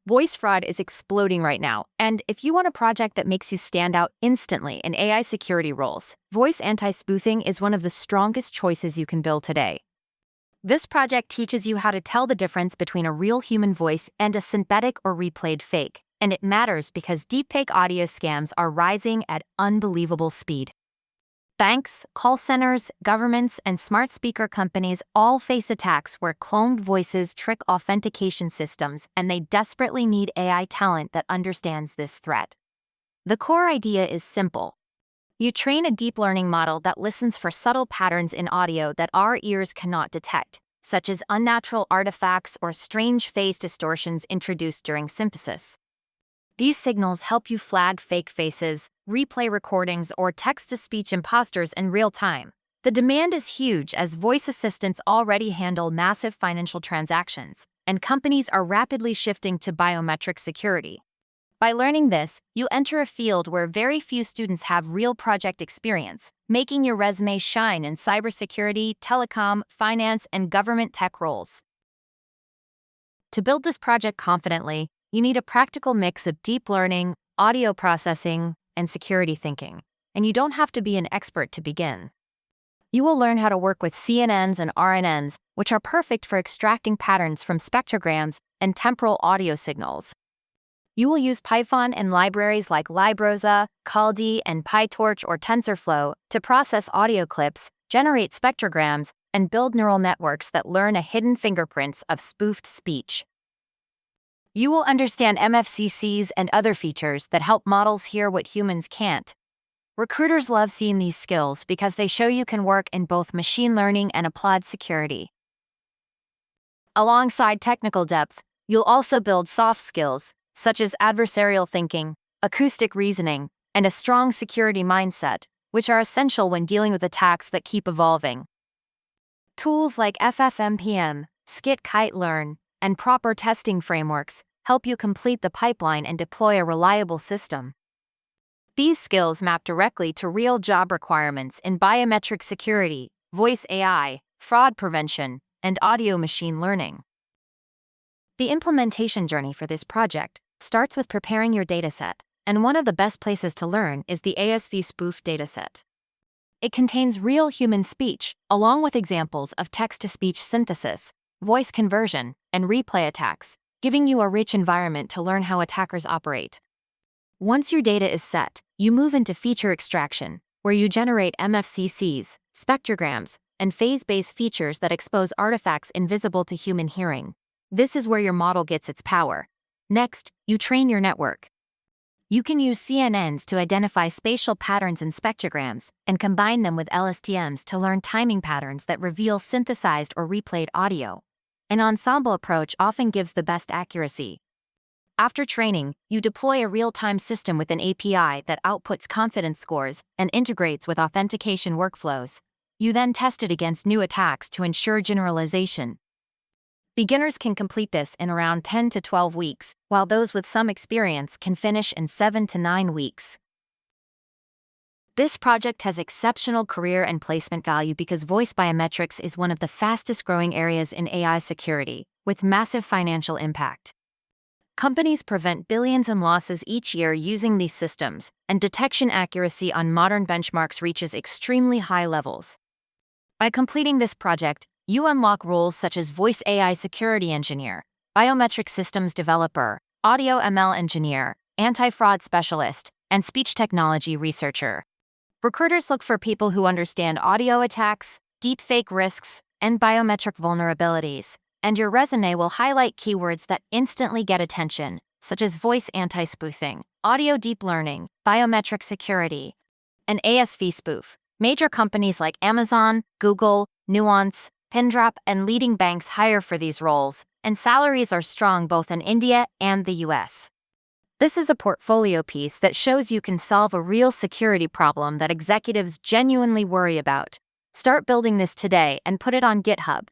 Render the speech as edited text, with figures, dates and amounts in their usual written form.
Voice fraud is exploding right now, and if you want a project that makes you stand out instantly in AI security roles, voice anti-spoofing is one of the strongest choices you can build today. This project teaches you how to tell the difference between a real human voice and a synthetic or replayed fake, and it matters because deepfake audio scams are rising at unbelievable speed. Banks, call centers, governments, and smart speaker companies all face attacks where cloned voices trick authentication systems, and they desperately need AI talent that understands this threat. The core idea is simple. You train a deep learning model that listens for subtle patterns in audio that our ears cannot detect, such as unnatural artifacts or strange phase distortions introduced during synthesis. These signals help you flag fake faces, replay recordings, or text-to-speech imposters in real time. The demand is huge as voice assistants already handle massive financial transactions, and companies are rapidly shifting to biometric security. By learning this, you enter a field where very few students have real project experience, making your resume shine in cybersecurity, telecom, finance, and government tech roles. To build this project confidently, you need a practical mix of deep learning, audio processing, and security thinking, and you don't have to be an expert to begin. You will learn how to work with CNNs and RNNs, which are perfect for extracting patterns from spectrograms and temporal audio signals. You will use Python and libraries like Librosa, Caldi, and PyTorch or TensorFlow to process audio clips, generate spectrograms, and build neural networks that learn a hidden fingerprints of spoofed speech. You will understand MFCCs and other features that help models hear what humans can't. Recruiters love seeing these skills because they show you can work in both machine learning and applied security. Alongside technical depth, you'll also build soft skills, such as adversarial thinking, acoustic reasoning, and a strong security mindset, which are essential when dealing with attacks that keep evolving. Tools like FFmpm, scit-kite-learn, and proper testing frameworks help you complete the pipeline and deploy a reliable system. These skills map directly to real job requirements in biometric security, voice AI, fraud prevention, and audio machine learning. The implementation journey for this project starts with preparing your dataset, and one of the best places to learn is the ASVspoof dataset. It contains real human speech, along with examples of text-to-speech synthesis, voice conversion, and replay attacks, giving you a rich environment to learn how attackers operate. Once your data is set, you move into feature extraction, where you generate MFCCs, spectrograms, and phase-based features that expose artifacts invisible to human hearing. This is where your model gets its power. Next, you train your network. You can use CNNs to identify spatial patterns in spectrograms and combine them with LSTMs to learn timing patterns that reveal synthesized or replayed audio. An ensemble approach often gives the best accuracy. After training, you deploy a real-time system with an API that outputs confidence scores and integrates with authentication workflows. You then test it against new attacks to ensure generalization. Beginners can complete this in around 10 to 12 weeks, while those with some experience can finish in 7 to 9 weeks. This project has exceptional career and placement value because voice biometrics is one of the fastest-growing areas in AI security, with massive financial impact. Companies prevent billions in losses each year using these systems, and detection accuracy on modern benchmarks reaches extremely high levels. By completing this project, you unlock roles such as voice AI security engineer, biometric systems developer, audio ML engineer, anti-fraud specialist, and speech technology researcher. Recruiters look for people who understand audio attacks, deepfake risks, and biometric vulnerabilities, and your resume will highlight keywords that instantly get attention, such as voice anti-spoofing, audio deep learning, biometric security, and ASVspoof. Major companies like Amazon, Google, Nuance, Pindrop, and leading banks hire for these roles, and salaries are strong both in India and the US. This is a portfolio piece that shows you can solve a real security problem that executives genuinely worry about. Start building this today and put it on GitHub.